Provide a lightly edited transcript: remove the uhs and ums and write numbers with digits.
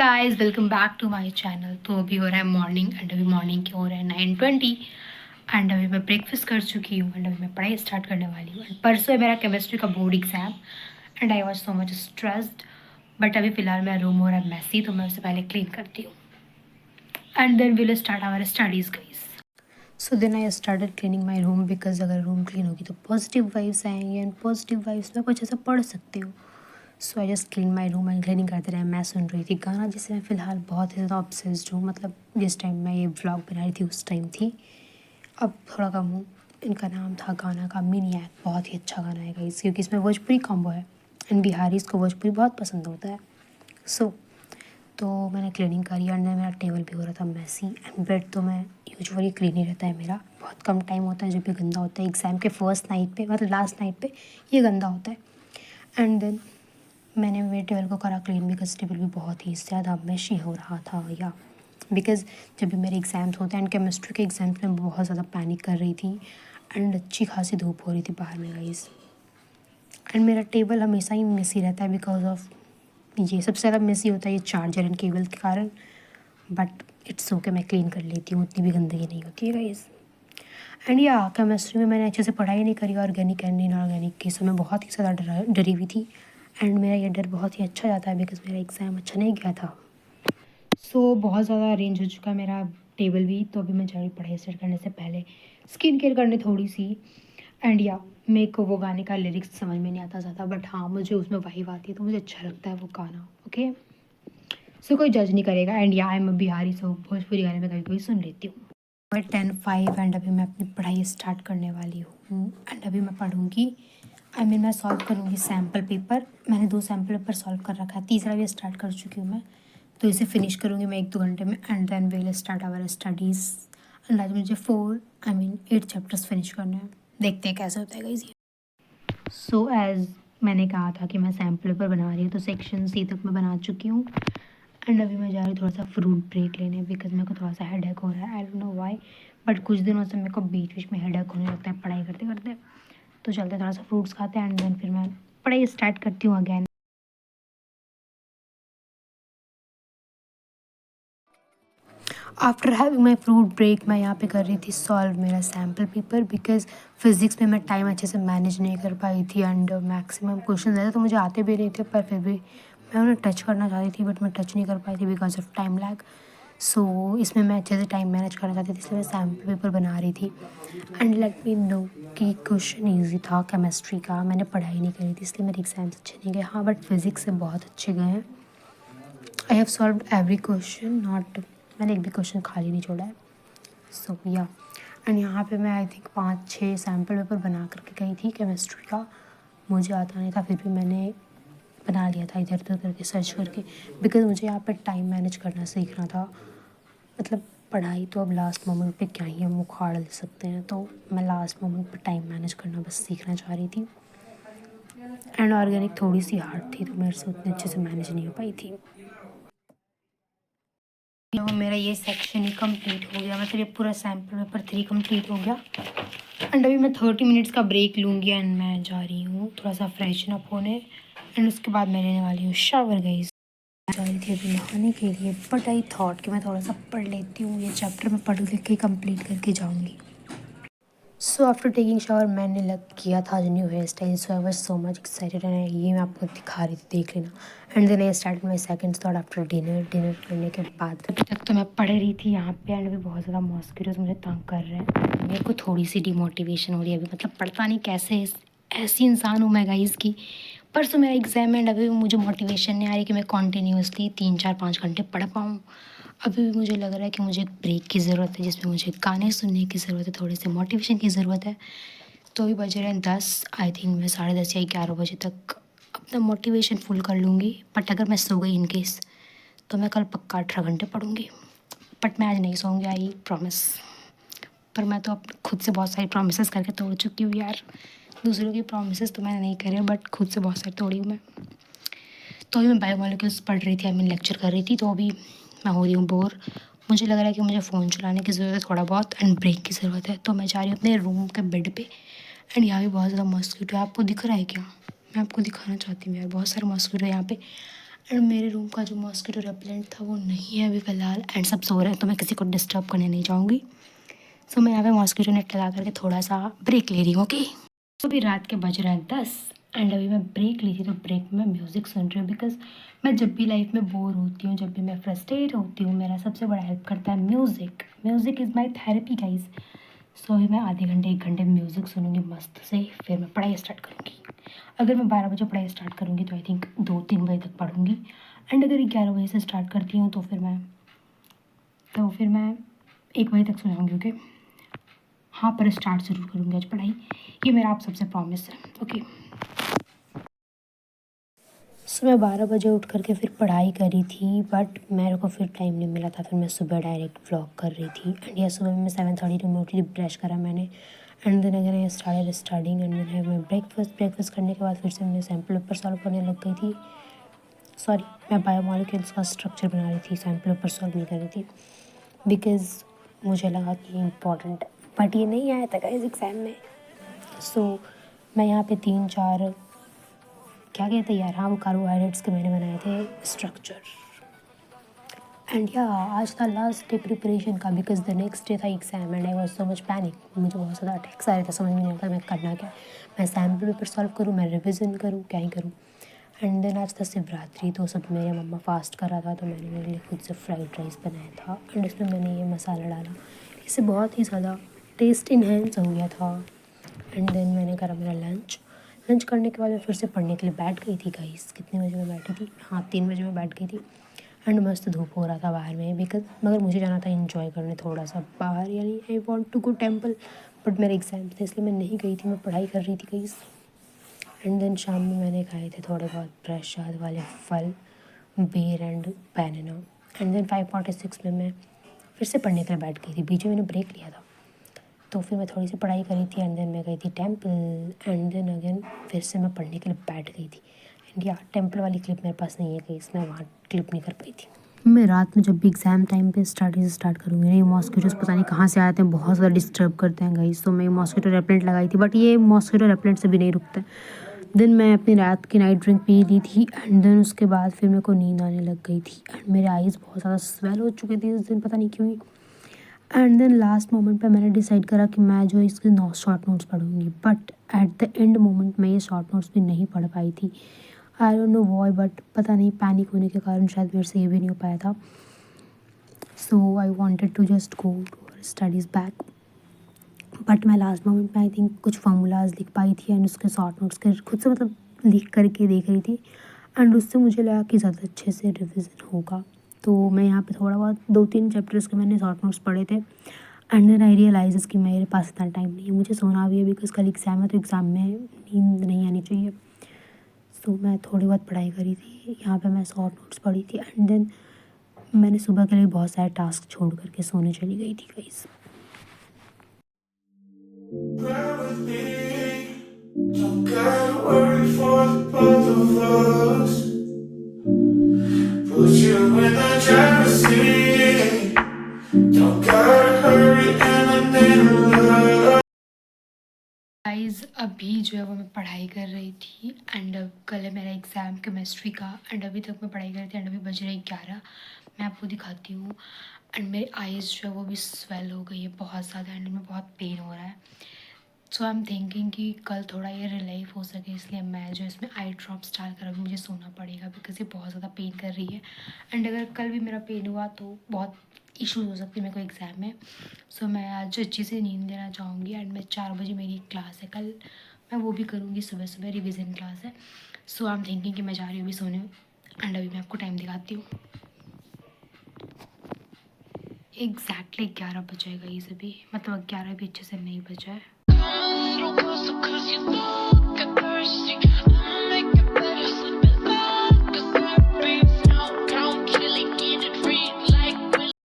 Guys, welcome back to my channel. तो अभी हो रहा है मॉर्निंग एंड अभी मॉर्निंग के हो रहा है 9:20 एंड अभी मैं ब्रेकफास्ट कर चुकी हूँ एंड अभी मैं पढ़ाई स्टार्ट करने वाली हूँ। एंड परसों है मेरा केमिस्ट्री का board exam and I was so much stressed. But अभी फ़िलहाल मेरा रूम हो रहा है मैसी, तो मैं उससे पहले क्लीन करती हूँ and then will start our studies guys. So then I started cleaning my room because अगर रूम क्लीन होगी तो पॉजिटिव वाइब्स आएंगे एंड पॉजिटिव वाइब्स में कुछ ऐसा पढ़ सकते हो। So I just clean my room and cleaning करते रहे। मैं सुन रही थी गाना जिससे मैं फ़िलहाल बहुत ही ज़्यादा ऑब्सेस्ड हूँ। मतलब जिस टाइम मैं ये व्लॉग बना रही थी उस टाइम थी, अब थोड़ा कम हूँ। इनका नाम था गाना का मिनियक। बहुत ही अच्छा गाना है गाइस, क्योंकि इसमें भोजपुरी कॉम्बो है एंड बिहारीज़ को भोजपुरी बहुत पसंद होता है। सो तो मैंने क्लीनिंग करी एंड मेरा टेबल भी हो रहा था मैसी एंड बेड तो मैं यूजुअली क्लीन ही रहता है मेरा। बहुत कम टाइम होता है जब भी गंदा होता है। एग्ज़ाम के फर्स्ट नाइट पे, मतलब लास्ट नाइट पे ये गंदा होता है। एंड देन मैंने मेरे टेबल को करा क्लीन बिकॉज टेबल भी बहुत ही ज़्यादा मेशी हो रहा था। या बिकॉज जब भी मेरे एग्ज़ाम्स होते हैं एंड केमिस्ट्री के एग्ज़ाम्स में बहुत ज़्यादा पैनिक कर रही थी एंड अच्छी खासी धूप हो रही थी बाहर में गाइस। एंड मेरा टेबल हमेशा ही मेसी रहता है बिकॉज ऑफ ये सबसे ज़्यादा मेसी होता है ये चार्जर एंड केबल के कारण। बट इट्स ओके, मैं क्लीन कर लेती हूँ, उतनी भी गंदगी नहीं होती है गाइस। एंड या केमिस्ट्री में मैंने अच्छे से पढ़ाई नहीं करी ऑर्गेनिक एंड इनऑर्गेनिक की, सो मैं बहुत ही ज़्यादा डरी हुई थी एंड मेरा ये डर बहुत ही अच्छा जाता है बिकॉज मेरा एग्ज़ाम अच्छा नहीं गया था। सो बहुत ज़्यादा अरेंज हो चुका है मेरा टेबल भी। तो अभी मैं जा रही पढ़ाई स्टार्ट करने से पहले स्किन केयर करने थोड़ी सी। एंड या मेरे को वो गाने का लिरिक्स समझ में नहीं आता ज़्यादा, बट हाँ मुझे उसमें वाइब आती है तो मुझे अच्छा लगता है वो गाना। ओके, सो कोई जज नहीं करेगा। एंड या आई एम बिहारी, सो भोजपुरी गाने में कभी कभी सुन लेती हूँ। 10:05 एंड अभी मैं अपनी पढ़ाई स्टार्ट करने वाली हूँ एंड अभी मैं पढ़ूँगी। मैं सॉल्व करूँगी सैम्पल पेपर। मैंने 2 सैम्पल पेपर सॉल्व कर रखा है, तीसरा भी स्टार्ट कर चुकी हूँ मैं। तो इसे फिनिश करूँगी मैं 1-2 घंटे में and then will start our studies. And आज मुझे 8 चैप्टर्स फिनिश करने हैं। देखते हैं कैसे होता है गाइस। सो एज़ मैंने कहा था कि मैं सैम्पल पेपर बना रही हूँ, तो सेक्शन सी तक मैं बना चुकी हूँ एंड अभी मैं जा रही हूँ थोड़ा सा फ्रूट ब्रेक लेने बिकॉज मेरे को थोड़ा सा हेडेक हो रहा है। आई डोंट नो व्हाई, बट कुछ दिनों से मेरे को बीच बीच में हेडेक होने लगता है पढ़ाई करते करते। तो चलते थोड़ा सा फ्रूट्स खाते हैं एंड देन फिर मैं पढ़ाई स्टार्ट करती हूँ again. After having my fruit break मैं यहाँ पे कर रही थी सॉल्व मेरा सैम्पल पेपर बिकॉज फिज़िक्स में मैं टाइम अच्छे से मैनेज नहीं कर पाई थी एंड मैक्सिमम क्वेश्चन ऐसे तो मुझे आते भी नहीं थे, पर फिर भी मैं उन्हें टच करना चाहती थी बट मैं टच नहीं कर पाई थी बिकॉज ऑफ टाइम लैग। सो इसमें मैं अच्छे से टाइम मैनेज करना चाहती थी, इसलिए मैं सैम्पल पेपर बना रही थी। एंड लेट मी नो कि क्वेश्चन ईजी था केमिस्ट्री का। मैंने पढ़ाई नहीं करी थी इसलिए मेरे एग्जाम्स अच्छे नहीं गए। हाँ बट फिज़िक्स से बहुत अच्छे गए हैं। I have solve every question, not मैंने एक भी क्वेश्चन खाली नहीं छोड़ा है। सो या एंड यहाँ पे मैं आई थिंक 5-6 सैम्पल पेपर बना करके गई थी केमिस्ट्री का। मुझे आता नहीं था फिर भी मैंने बना लिया था इधर उधर करके सर्च करके बिकॉज मुझे यहाँ पे टाइम मैनेज करना सीखना था। मतलब पढ़ाई तो अब लास्ट मोमेंट पे क्या ही हम उखाड़ ले सकते हैं, तो मैं लास्ट मोमेंट पे टाइम मैनेज करना बस सीखना चाह रही थी। एंड ऑर्गेनिक थोड़ी सी हार्ड थी तो मेरे से उतने अच्छे से मैनेज नहीं हो पाई थी। तो मेरा ये सेक्शन ही कंप्लीट हो गया, मतलब ये पूरा सैम्पल पेपर 3 कंप्लीट हो गया एंड अभी मैं 30 मिनट्स का ब्रेक लूँगी एंड मैं जा रही हूँ थोड़ा सा फ्रेशन अप होने एंड उसके बाद मैं लेने वाली हूँ शावर गाइस। जा रही थी अभी नहाने के लिए बट आई थॉट कि मैं थोड़ा सा पढ़ लेती हूँ, ये चैप्टर मैं पढ़ के कंप्लीट करके जाऊँगी। सो आफ्टर टेकिंग शावर मैंने लग किया था आज new hair style. So I was so much excited and ये मैं आपको दिखा रही थी, देख लेना। And then I started my second thought after dinner करने के बाद। अभी तक तो मैं पढ़ रही थी यहाँ पे एंड अभी बहुत ज़्यादा मॉस्किटोज मुझे तंग कर रहे हैं। मेरे को थोड़ी सी डिमोटिवेशन हो रही है अभी, मतलब पढ़ता नहीं कैसे ऐसी इंसान हूँ मैं गाइस की। परसों मेरा एग्ज़ाम एंड अभी भी मुझे मोटिवेशन नहीं आ रही कि मैं कॉन्टीन्यूसली 3-4-5 घंटे पढ़ पाऊँ। अभी भी मुझे लग रहा है कि मुझे एक ब्रेक की ज़रूरत है जिसमें मुझे गाने सुनने की ज़रूरत है, थोड़े से मोटिवेशन की ज़रूरत है। तो अभी बज रहे हैं 10, आई थिंक मैं 10:30 या 11 बजे तक अपना मोटिवेशन फुल कर लूँगी। बट अगर मैं सो गई इन केस तो मैं कल पक्का 18 घंटे पढ़ूँगी। बट मैं आज नहीं सोऊंगी, आई प्रॉमिस। पर मैं तो अपने खुद से बहुत सारी प्रॉमिसेस करके तोड़ चुकी हूँ यार। दूसरों की प्रॉमिसेस तो मैंने नहीं करे बट खुद से बहुत सारी तोड़ी हूँ मैं। तो अभी मैं बायोमोलिक्यूल्स पढ़ रही थी, लेक्चर कर रही थी, तो अभी मैं हो रही हूँ बोर। मुझे लग रहा है कि मुझे फ़ोन चलाने की ज़रूरत है थोड़ा बहुत एंड ब्रेक की ज़रूरत है। तो मैं जा रही हूँ अपने रूम के बेड पे एंड यहाँ भी बहुत ज़्यादा मॉस्किटो है। आपको दिख रहा है क्या? मैं आपको दिखाना चाहती हूँ यार, बहुत सारे मॉस्किटो है यहाँ पे एंड मेरे रूम का जो मॉस्किटो रेपेलेंट था वो नहीं है अभी फ़िलहाल, एंड सब सो रहे हैं तो मैं किसी को डिस्टर्ब करने नहीं जाऊँगी। सो मैं यहाँ पे मॉस्किटो नेट लगा करके थोड़ा सा ब्रेक ले रही हूँ, ओके। तो अभी रात के बज रहे हैं 10 एंड अभी मैं ब्रेक ली थी, तो ब्रेक में म्यूज़िक सुन रही हूँ बिकॉज मैं जब भी लाइफ में बोर होती हूँ, जब भी मैं फ्रस्ट्रेट होती हूँ, मेरा सबसे बड़ा हेल्प करता है music. Music is my therapy guys. So अभी मैं आधे घंटे 1 घंटे म्यूज़िक सुनूंगी मस्त से, फिर मैं पढ़ाई स्टार्ट करूँगी। अगर मैं 12 बजे पढ़ाई स्टार्ट करूँगी तो आई थिंक 2-3 बजे तक पढ़ूँगी, एंड अगर 11 बजे से स्टार्ट करती हूँ तो फिर मैं 1 बजे तक सो जाऊँगी, ओके। हाँ, पर स्टार्ट ज़रूर करूँगी आज पढ़ाई, ये मेरा आप सबसे प्रॉमिस है, ओके। सुबह 12 बजे उठ करके फिर पढ़ाई करी थी, बट मेरे को फिर टाइम नहीं मिला था, फिर मैं सुबह डायरेक्ट व्लॉग कर रही थी। एंड यह सुबह में 7:32 में उठी, ब्रश करा मैंने, एंड देन अगर I started studying and then है मैं ब्रेकफास्ट करने के बाद फिर से मैं सैम्पल पेपर सॉल्व करने लग गई थी। सॉरी, मैं बायोमोलिक्यूल्स का स्ट्रक्चर बना रही थी, सैम्पल पेपर सॉल्व नहीं कर रही थी बिकॉज़ मुझे लगा कि इम्पॉर्टेंट, बट ये नहीं आया था गाइस एग्ज़ाम में। सो मैं यहाँ पे 3-4 क्या कहते हैं यार, हाँ वो कार्बोहाइड्रेट्स के मैंने बनाए थे स्ट्रक्चर। एंड या आज था लास्ट डे प्रिपरेशन का बिकॉज द नेक्स्ट डे था exam and I was so much panic. मुझे बहुत ज़्यादा अटैक्स आ रहे थे, समझ में नहीं आता मैं करना क्या, मैं सैम्पल पेपर सॉल्व करूँ, मैं रिविज़न करूँ, क्या ही करूँ। एंड देन आज था शिवरात्रि, तो सब मेरे मम्मा फास्ट कर रहा था, तो मैंने मेरे लिए खुद से फ्राइड राइस बनाया था एंड इसमें मैंने ये मसाला डाला, इससे बहुत ही ज़्यादा टेस्ट इन्हेंस हो गया था। एंड देन मैंने करा मेरा लंच करने के बाद मैं फिर से पढ़ने के लिए बैठ गई थी गाइस। कितने बजे मैं बैठी थी, हाँ 3 बजे मैं बैठ गई थी। एंड मस्त धूप हो रहा था बाहर में बिकॉज मगर मुझे जाना था इंजॉय करने थोड़ा सा बाहर, यानी I want to go temple, but मेरे एग्ज़ाम थे इसलिए मैं नहीं गई थी, मैं पढ़ाई कर रही थी गाइस। एंड देन शाम में मैंने खाए थे थोड़े बहुत प्रसाद वाले फल, बेर एंड बैनाना। एंड देन 5:46 में मैं फिर से पढ़ने के लिए बैठ गई थी, बीच में मैंने ब्रेक लिया था, तो फिर मैं थोड़ी सी पढ़ाई करी थी एंड देन मैं गई थी टेम्पल एंड देन अगेन फिर से मैं पढ़ने के लिए बैठ गई थी। एंड या टेम्पल वाली क्लिप मेरे पास नहीं है कहीं, इसमें वहाँ क्लिप नहीं कर पाई थी। मैं रात में जब भी एग्ज़ाम टाइम पे स्टार्ट करूँगी, ये मॉस्किटोज़ पता नहीं कहाँ से आते हैं, बहुत ज़्यादा डिस्टर्ब करते हैं गाइस। तो मैं मॉस्किटो रेपेलेंट लगाई थी, बट ये मॉस्किटो रेपेलेंट से भी नहीं रुकता है। देन मैं अपनी रात की नाइट ड्रिंक पी ली थी एंड देन उसके बाद फिर मेरे को नींद आने लग गई थी एंड मेरे आईज़ बहुत ज़्यादा स्वेल हो चुके थे इस दिन, पता नहीं क्यों ही। एंड देन लास्ट मोमेंट पे मैंने डिसाइड करा कि मैं जो इसके शॉर्ट नोट्स पढ़ूंगी, but at the end moment में ये शॉर्ट नोट्स भी नहीं पढ़ पाई थी। I don't know why, but पता नहीं पैनिक होने के कारण शायद मेरे से ये भी नहीं हो पाया था। So I wanted to just go studies back, but मैं लास्ट मोमेंट में आई थिंक कुछ फार्मूलाज लिख पाई थी एंड उसके शॉर्ट नोट्स के खुद से मतलब लिख करके देख रही थी एंड उससे मुझे लगा कि ज़्यादा अच्छे से रिविज़न होगा। तो मैं यहाँ पे थोड़ा बहुत 2-3 चैप्टर्स के मैंने शॉर्ट नोट्स पढ़े थे एंड देन आई रियलाइज़ कि मेरे पास इतना टाइम नहीं है, मुझे सोना भी है बिकॉज कल एग्ज़ाम है, तो एग्ज़ाम में नींद नहीं आनी चाहिए। सो मैं थोड़ी बहुत पढ़ाई करी थी, यहाँ पे मैं शॉर्ट नोट्स पढ़ी थी एंड देन मैंने सुबह के लिए बहुत सारे टास्क छोड़ करके सोने चली गई थी guys. Don't gotta worry for the both of us. Put you in the driver's seat. Don't gotta hurry and I need love. Guys अभी जो है वो मैं पढ़ाई कर रही थी एंड कल है मेरा एग्ज़ाम केमिस्ट्री का एंड अभी तक मैं पढ़ाई कर रही थी एंड अभी बज रहे 11। मैं आपको दिखाती हूँ एंड मेरी आइज़ जो है वो भी स्वेल हो गई है बहुत ज़्यादा एंड में बहुत पेन हो रहा है। सो आई एम थिंकिंग कि कल थोड़ा ये रिलीफ हो सके, इसलिए मैं जो इसमें आई ड्रॉप्स डाल कर अभी मुझे सोना पड़ेगा बिकॉज ये बहुत ज़्यादा पेन कर रही है एंड अगर कल भी मेरा पेन हुआ तो बहुत इश्यूज हो सकती है मेरे को एग्ज़ाम में। सो मैं आज अच्छी से नींद लेना चाहूँगी एंड मैं 4 बजे मेरी क्लास है कल, मैं वो भी करूँगी, सुबह सुबह रिविज़न क्लास है। सो आई एम थिंकिंग कि मैं जा रही हूँ अभी सोने एंड अभी मैं आपको टाइम दिखाती हूँ। एग्जैक्टली 11 बजेगा ये सभी, मतलब 11 भी अच्छे से नहीं बजा है।